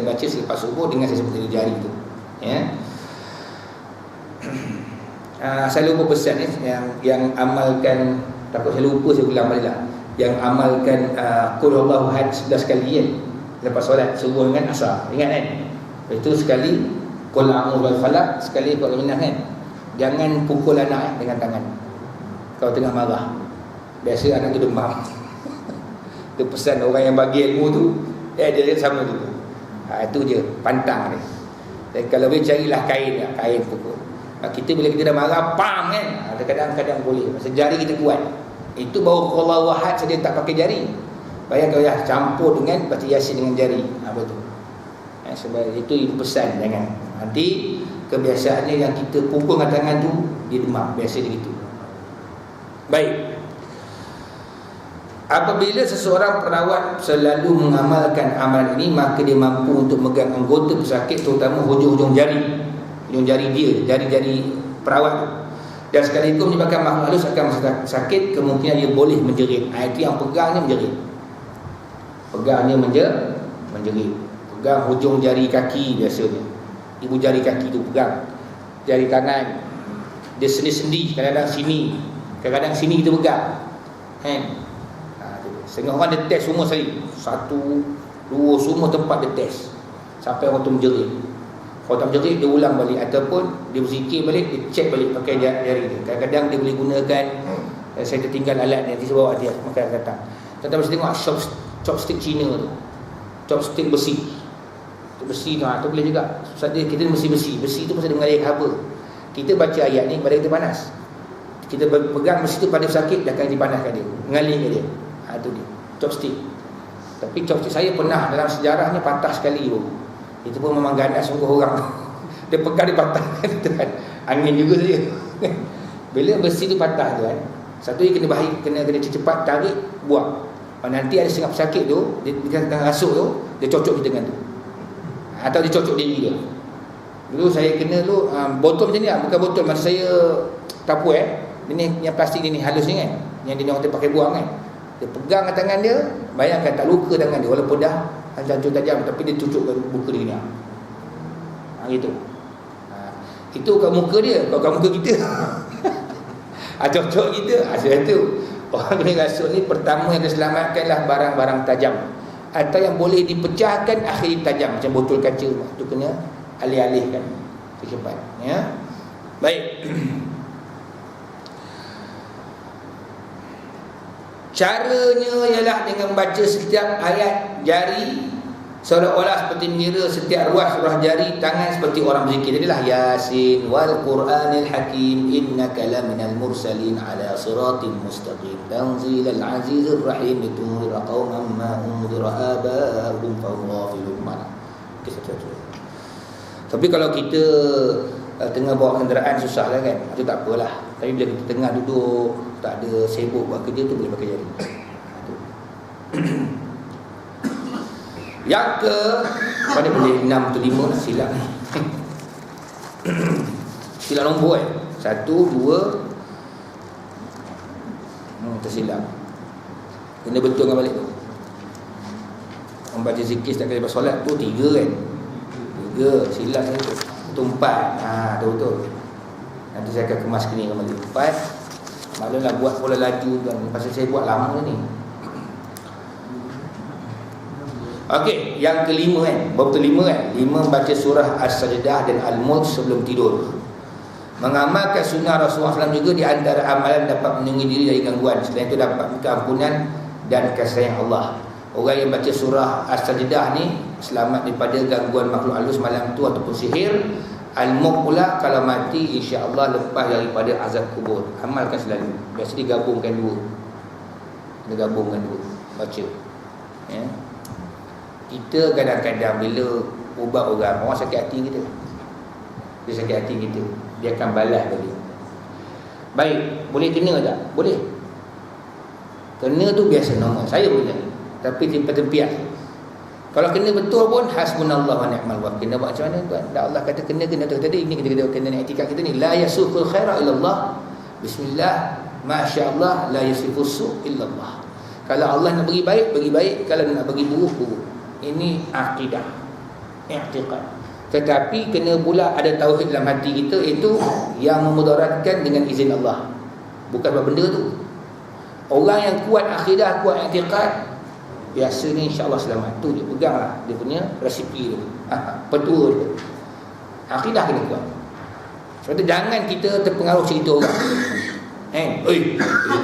baca selepas subuh dengan saya sebut jari tu. Ya. Saya lupa pesan yang amalkan, takut saya lupa, saya ulang balik lah. Yang amalkan qul huwallahu ahad 11 kali kan, lepas solat subuh dengan asar, ingat kan? Itu sekali qul a'udzu birabbil falaq, sekali qul a'udzu kan. Jangan pukul anak dengan tangan kalau tengah marah. Biasa anak tu demam. Itu pesan orang yang bagi ilmu tu, dia sama tu. Itu je, pantang dia. Dan kalau boleh carilah kain pukul. Kita bila kita dah marah, pam kan, kadang-kadang boleh, masa jari kita kuat. Itu baru Allahu ahad saja, tak pakai jari. Bayangkan ya, campur dengan baca Yasin dengan jari. Apa tu? Sebab itu pesan, jangan. Nanti kebiasaannya yang kita pukul dengan tangan tu, dia demam, biasa dia gitu. Baik. Apabila seseorang perawat selalu mengamalkan amalan ini, maka dia mampu untuk memegang anggota pesakit, terutama hujung-hujung jari. Hujung jari dia, jari-jari perawat. Dan sekalipun menyebabkan makhluk halus akan sakit, kemungkinan dia boleh menjerit. Itu yang pegangnya menjerit. Pegangnya menjerit. Pegang hujung jari kaki biasanya. Ibu jari kaki tu pegang. Jari tangan dia sendi-sendi, kadang-kadang sini, kadang-kadang sini kita pegang. Setengah orang dia test semua sekali. 1, 2, semua tempat dia test sampai orang tu menjerit. Kalau tak menjerit, dia ulang balik, ataupun dia berzikir balik, dia check balik pakai jari dia. Kadang-kadang dia boleh gunakan, saya tertinggal alat nanti saya bawa dia makan datang. Tetapi mesti tengok chopstick Cina tu, chopstick besi tu boleh juga. Sebab kita mesti besi tu pasal dia mengalir haba. Kita baca ayat ni badan kita panas, kita pegang besi tu pada sakit, dia akan dipanaskan dia, mengalir ke dia. Itu dia, chopstick. Tapi chopstick saya pernah dalam sejarahnya patah sekali pun. Itu pun memang ganas sungguh orang. Dia pegang, dia patah kan. Angin juga saja. Bila besi tu patah tu kan, satu dia kena cepat tarik, buang. Nanti ada setengah pesakit tu, dia tengah rasuk tu, dia cocok kita dengan tu, atau dia cocok diri dia. Dulu saya kena tu botol macam ni lah, bukan botol, masa saya tapu ini yang plastik ni halus ni kan, yang dia orang pakai buang kan. Dia pegang kat tangan dia, bayangkan tak luka tangan dia, walaupun dah hancur tajam, tapi dia cucuk ke muka dia ni. Gitu. Itu kat muka dia, kalau kat muka kita cocok kita. Sebab tu orang kena rasuk ni, pertama yang diselamatkanlah barang-barang tajam, atau yang boleh dipecahkan akhir tajam, macam botol kaca tu kena alih-alihkan cepat. Ya. Baik. Caranya ialah dengan baca setiap ayat jari seolah-olah seperti mengira setiap ruas jari tangan seperti orang berzikir. Jadilah Yasin wal Qur'anil Hakim innaka laminal mursalin ala siratin mustaqim tanzilal azizir rahim litunzira qauman ma unzira aba'ahum fahum ghafilun. Tapi kalau kita tengah bawa kenderaan susah lah kan, itu tak apalah. Tapi bila kita tengah duduk, tak ada sibuk buat kerja tu, boleh pakai jari. Yang ke pada boleh 6 atau 5 lah, silap ni. Silap nombor 1, 2 tersilap. Kena betulkan balik tu. Membaca zikir setiap kali lepas solat tu 3 kan. 3 silap tu. Itu 4. Betul. Nanti saya akan kemas kini kembali. 4. Maklumlah buat pola laju kan, pasal saya buat lama ni. Okey, yang kelima kan, bab kelima kan, 5 baca surah As-Sajdah dan Al-Mulk sebelum tidur. Mengamalkan sunnah Rasulullah SAW juga di antara amalan dapat melindungi diri dari gangguan. Selain itu dapat keampunan dan kasih sayang Allah. Orang yang baca surah As-Sajdah ni selamat daripada gangguan makhluk halus malam tu ataupun sihir. Al-Mulk pula kalau mati insya-Allah lepas daripada azab kubur. Amalkan selalu. Biasa digabungkan dua. Baca. Ya. Kita kadang-kadang bila ubat orang sakit hati kita. Dia sakit hati kita, dia akan balas balik. Baik, boleh kena tak? Boleh. Kena tu biasa normal. Saya boleh. Tapi tempat-tempian. Kalau kena betul pun hasbunallah wa ni'mal wakil. Kena buat macam mana tuan? Allah kata kena tadi ini kita kena etika kita ni la yasuqul khaira illallah. Bismillah, masya-Allah, la yasifus su' illallah. Kalau Allah nak bagi baik, kalau nak bagi buruk. Ini akidah. i'tiqad. Tetapi kena pula ada tauhid dalam hati kita, itu yang memudaratkan dengan izin Allah, bukan sebab benda tu. Orang yang kuat akidah, kuat i'tiqad, biasanya insya-Allah selamat. Tu dia peganglah dia punya resipi tu, petua dia. Akidah kena kuat. Sebab tu jangan kita terpengaruh cerita orang.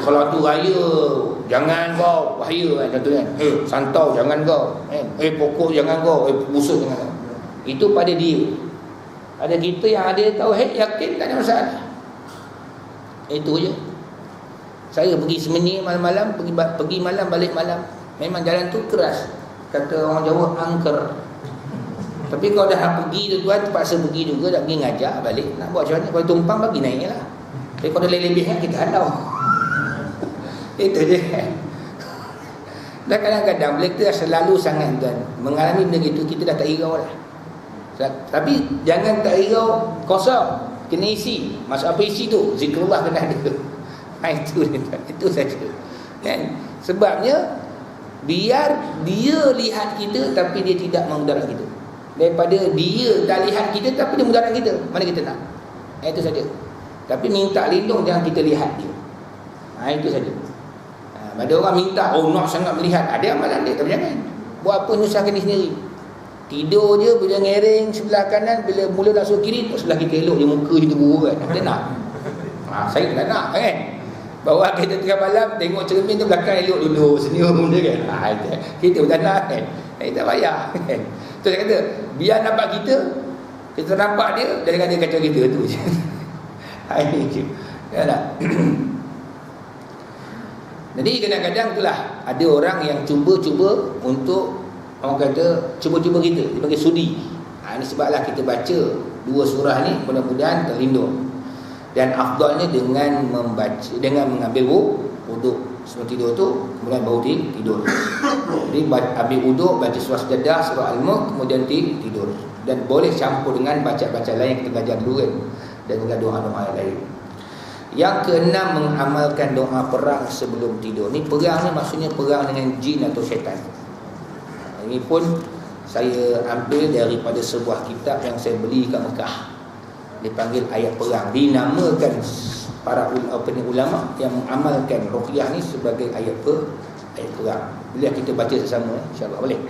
Kalau tu raya jangan kau, bahaya kan, contoh kan. Santau jangan kau. Pokok jangan kau, busuk jangan kau. Itu pada dia. Ada kita yang ada tauhid, yakin, tak ada masalah. Itu je. Saya pergi Semenyih malam-malam, pergi malam balik malam. Memang jalan tu keras. Kata orang Jawa, angker. Tapi kalau dah pergi tu tuan, terpaksa pergi juga, dah pergi ngajak balik. Nak buat macam mana? Kalau tumpang bagi naik lah. Tapi kalau lebih-lebih kita halau. Itu je. Dan kadang-kadang bila kita selalu sangat tuan mengalami benda itu, kita dah tak hirau lah. Tapi jangan tak hirau kosong, kena isi. Maksud apa isi tu? Zikrullah kena ada. Itu saja kan? Sebabnya biar dia lihat kita tapi dia tidak memudarat kita, daripada dia tak lihat kita tapi dia mudarat kita, mana kita nak? Itu saja. Tapi minta lindung, jangan kita lihat dia. Itu saja. Ada orang minta, nak sangat melihat, ada amalan dia, tapi jangan buat apa nyusahkan diri sendiri. Tidur je, bila ngering sebelah kanan, bila mula nak suruh kiri, sebelah kita elok je, muka kita buruk kan. Kita nak. Saya tak nak kan. Bawa kita tengah malam, tengok cermin tu belakang elok dulu, senyum je kan. Kita pun tak nak kan. Tak payah kan. Tu saya kata, biar nampak kita nampak dia, jangan dia kacau kita tu je. Ini je. Ya tak? Jadi kadang-kadang itulah, ada orang yang cuba-cuba untuk, orang kata cuba-cuba kita, dia panggil sudi. Ini sebablah kita baca dua surah ni, mudah-mudahan terlindung. Dan afdalnya dengan membaca, dengan mengambil wuduk sebelum tidur tu, kemudian baru tidur. Jadi ambil wuduk, baca surah Sajdah, surah Al-Mulk, kemudian tidur. Dan boleh campur dengan baca-baca lain yang kita belajar dulu kan, dan juga doa-doa lain. Yang keenam, mengamalkan doa perang sebelum tidur. Ni perang ni maksudnya perang dengan jin atau syaitan. Ini pun saya ambil daripada sebuah kitab yang saya beli kat Mekah, dipanggil ayat perang. Dinamakan para ulama yang mengamalkan ruqyah ni sebagai ayat perang. Bila kita baca sesama, insya-Allah boleh.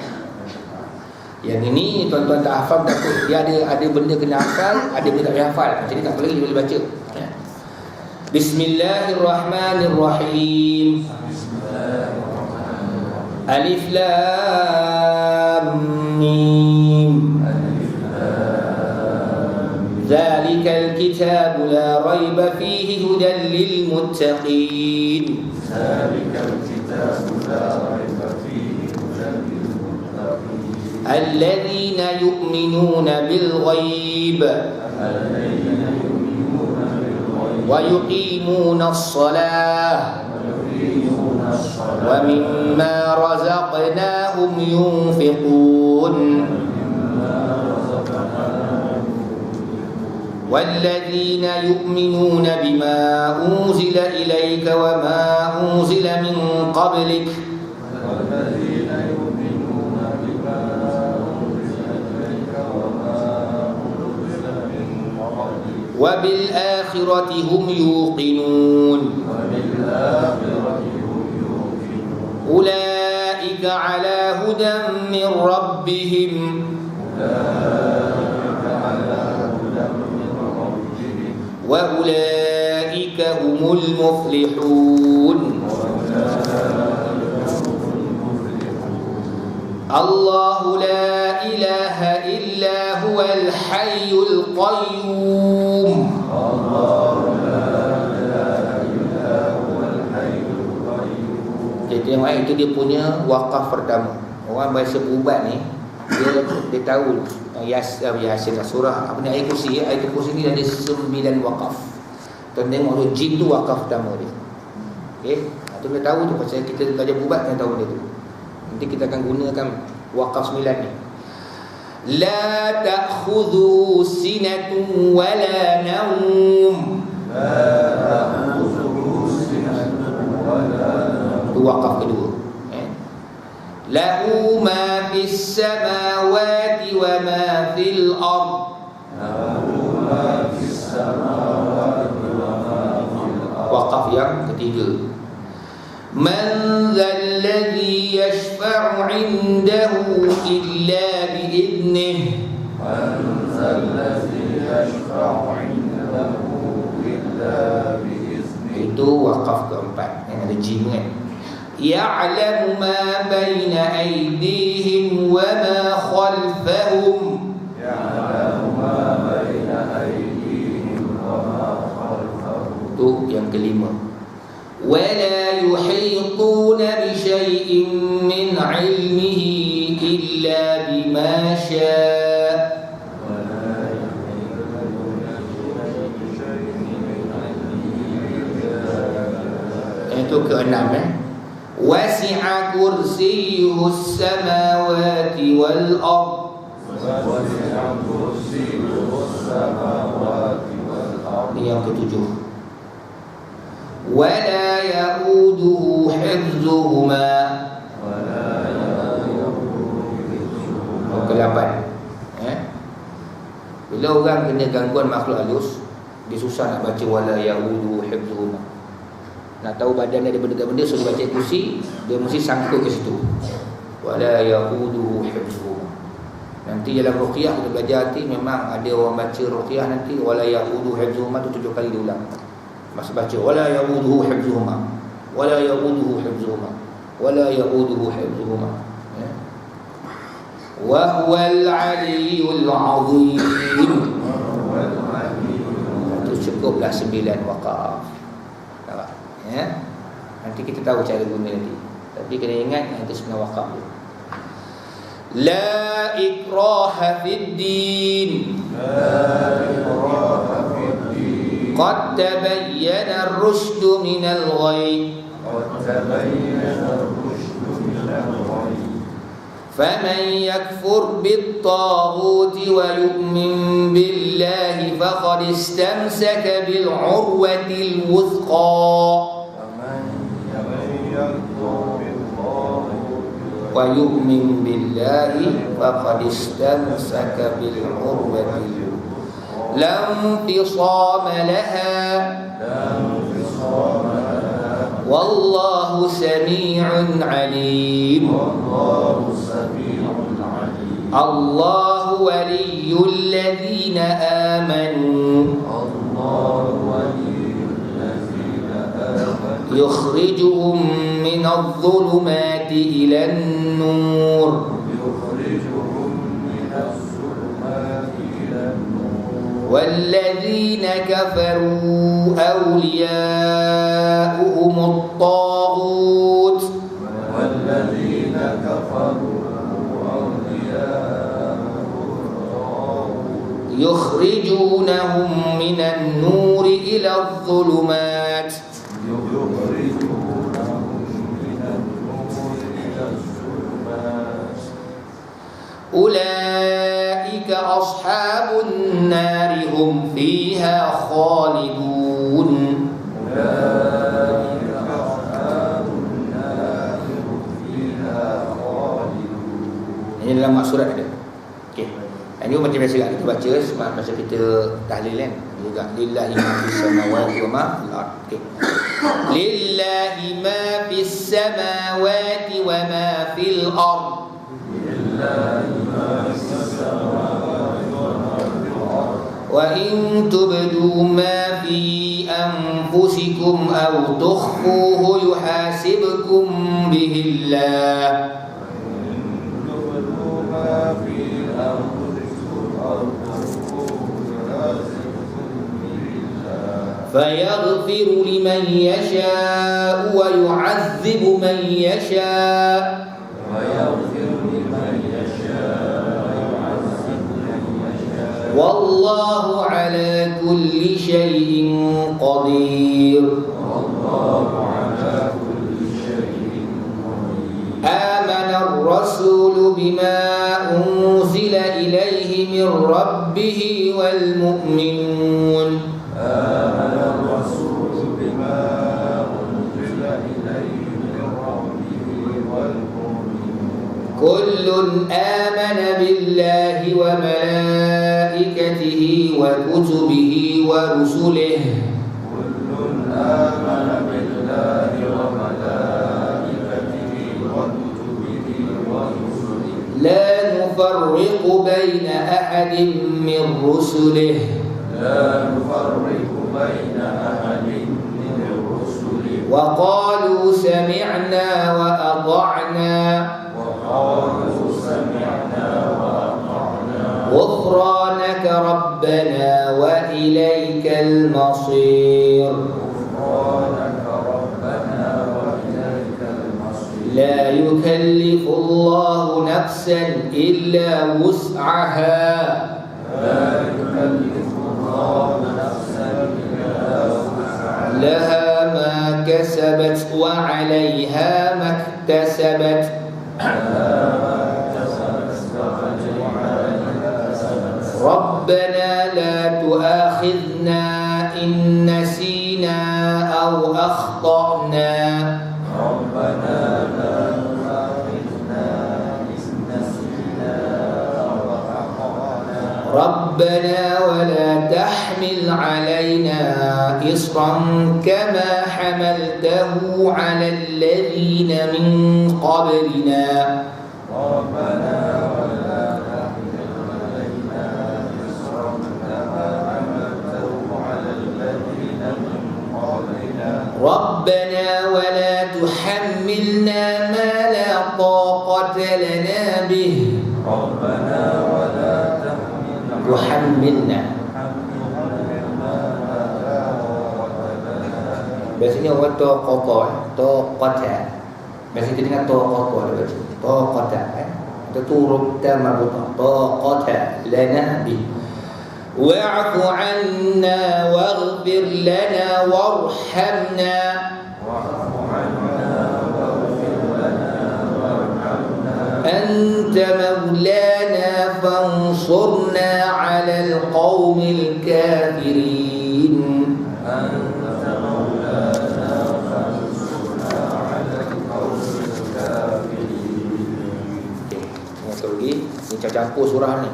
Yang ini tuan-tuan tak hafal, takut dia ada benda kena hafal, ada benda tak boleh hafal. Jadi tak boleh boleh baca. Bismillahirrahmanirrahim. Alif Lam Mim. ذلك الكتاب لا ريب فيه هدى للمتقين. ذلك الكتاب لا ريب فيه هدى للمتقين. الذين يؤمنون بالغيب ويقيمون الصلاة ومما رزقناهم ينفقون. والذين يؤمنون بما أنزل إليك وما أنزل من قبلك وبالآخرة هم يوقنون. أولئك على هدى من ربهم وأولئك هم المفلحون. الله لا إله إلا هو الحي القيوم. Jadi tengok itu dia punya wakaf pertama. Orang bahasa ubat ni, dia tahu Yasin surah apa ni, ayat kursi. Ayat kursi ni ada 9 wakaf. Tuan tengok tu, jin tu wakaf pertama dia. Okey, tu dia tahu tu, pasal kita belajar ubat kita tahu dia tu. Nanti kita akan gunakan wakaf 9 ni. La ta'khudhu sinatun wala naum. Tu wakaf kedua. Lahu ma fis samawati wa ma fil ard. Waqaf yang ketiga. Man dzalladzi yashfa'u 'indahu illa bi'idnih. Man dzalladzi yashfa'u 'indahu illa bi'iznih. Itu waqaf keempat yang ada jim kan. Ya'lamu ma baina aydihim wa ma khalfahum. Ya'lamu ma baina aydihim wa ma khalfahum. Itu yang kelima. Wa la yuhituna bi syai'in min 'ilmihi illa bima syaa'. Itu keenam wasi'a kursiyyuhus samawati wal ard. Wasi'a kursiyyuhus samawati wal ard. Yang ketujuh. Wala ya'uduhu hifdzuhuma. Wala ya'uduhu hifdzuhuma. Ke-8. Bila orang kena gangguan makhluk halus, dia susah nak baca wala ya'uduhu hifdzuhuma. Nak tahu badan dia benda benda suruh baca kursi, dia mesti sangkut ke situ. Wala ya'uduhu hifdzuhuma. Nanti dalam ruqyah kita belajar nanti memang ada orang baca ruqyah nanti wala ya'uduhu hifdzuhuma tu 7 kali diulang. Masa baca wala ya'uduhu hifdzuhuma, wala ya'uduhu hifdzuhuma, wala ya'uduhu hifdzuhuma. Wa huwal 'aliyyul 'azim. Itu cukuplah 9 waqaf. Ya. Nanti kita tahu cara guna nanti. Tapi kena ingat yang itu sebenarnya waqaf. La ikraha fid din. La ikraha fid din. Qad tabayyana ar-rushd min al-ghayy. Qad tabayyana ar-rushd min al-ghayy. Faman yakfur bit-taghuti wa yu'min billahi faqad istamsaka bil-'urwatil wuthqa. Wa yu'min billahi faqad istamsaka bil 'urwati la infisama laha wallahu sami'un 'alim. Allahu waliyyul ladzina amanu يخرجهم من الظلمات إلى النور والذين كفروا أولياؤهم الطاغوت يخرجونهم من النور إلى الظلمات أولئك أصحاب النار هم فيها خالدون. Ini dalam surat ada. Okey. Ini macam biasa kita baca masa kita tahlil kan. Juga lillahi ma fis samawati wa ma fil ard. Okey. Lillahi ma fis samawati wa ma fil ard. وإن تبدوا ما في أنفسكم أو تخفوه يحاسبكم به الله فيغفر لمن يشاء ويعذب من يشاء والله على كل شيء قدير. آمن الرسول بما أنزل إليه من ربه والمؤمنون كل آمن بالله وملائكته وكتبه ورسله لا نفرق بين أحد من رسله وقالوا سمعنا وأطعنا غفرانك ربنا وإليك المصير لا يكلف الله نفسا إلا وسعها لها ما كسبت وعليها ما اكتسبت ربنا لا تؤاخذنا إن نسينا أو أخطأنا ربنا ولا تحمل علينا إصرا كما حملته على الذين من قبلنا ربنا ولا تحملنا ما لا طاقة لنا به تحملنا biasanya orang taqata biasanya kita dengar taqata itu turut tamabut taqata lana bi wa'fu 'anna waghfir lana warhamna أنت مولانا فانصرنا على القوم الكافرين Ini campur surah ni.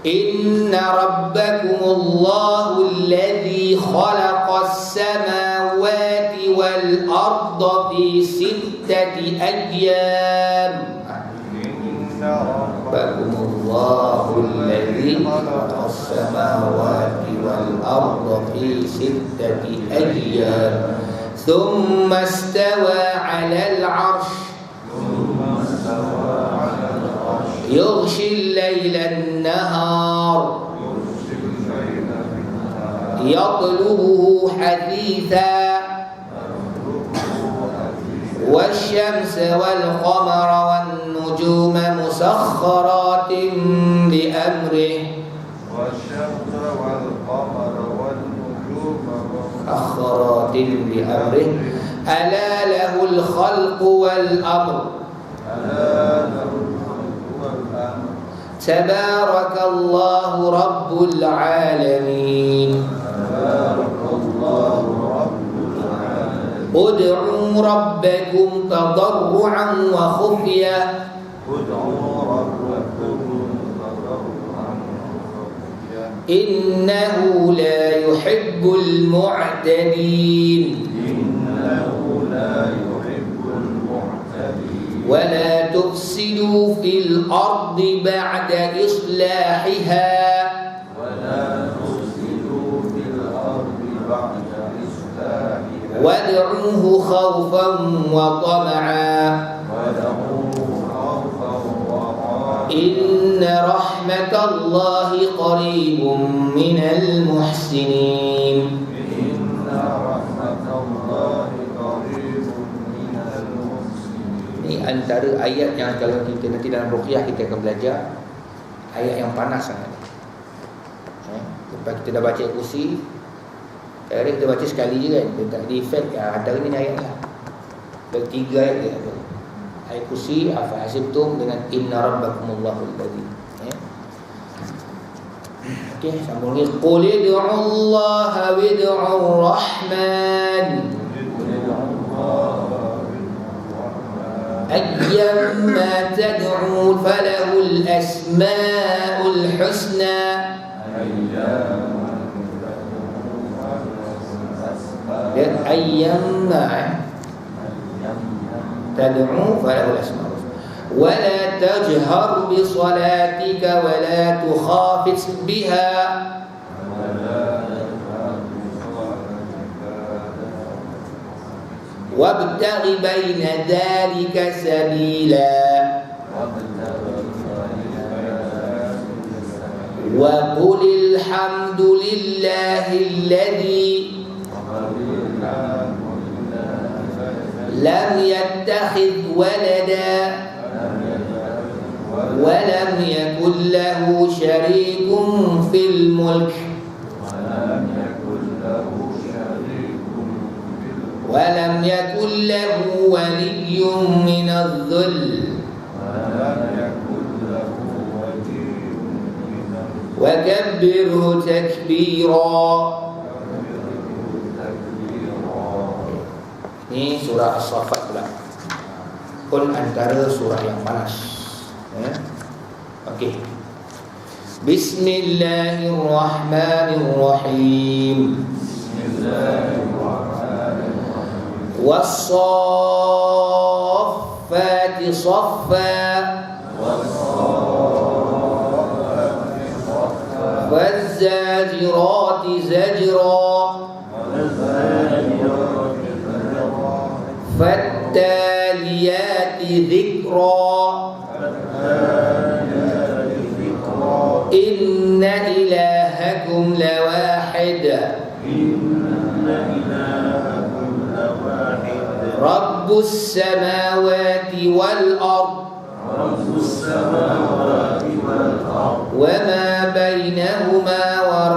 Inna rabbakumullahu alladhi khalaqas samawati wal arda fi sittati ayyam. Rabbakumullahu alladhi khalaqas samawati wal arda fi sittati ayyam. Thumma istawa 'alal 'arsy يغشي الليل النهار يطلبه حثيثا والشمس والقمر والنجوم مسخرات بأمره مسخرات بأمره ألا له الخلق والأمر تبارك الله رب العالمين ادعوا ربكم تضرعا وخفية إنه لا يحب المعتدين ولا تفسدوا في الأرض بعد إصلاحها وادعوه خوفا وطمعا إن رحمة الله قريب من المحسنين. Ini antara ayat yang kalau kita nanti dalam ruqyah kita akan belajar ayat yang panas sangat. Lepas kita dah baca kursi, kadang kita baca sekali je kan, dia tak ada efek. Antara ni ayat lah. Bertiga ayat dia ada. Ayat kursi, afa hasibtum dengan inna rabbakumullahu alladhi. Okey, sambung lagi. Qul ud'ullaha wad'ur rahman أيما تدعو فله الأسماء الحسنى أيما تدعو فله الأسماء الحسنى ولا تجهر بصلاتك ولا تخافت بها وابتغ بين ذلك سبيلا وقل الحمد لله الذي لم يتخذ ولدا ولم يكن له شريك في الملك ولم يكن له ولي من الذل وكبره تكبيرا. Ini surah As-Saffat pula, pun antara surah yang panas ya. Okey. Bismillahirrahmanirrahim. Was-saffati saffa waz-zajirati zajra fattaliyati dhikra inna ilahakum lawahid Rabbus samawati wal ard wa ma bainahuma wa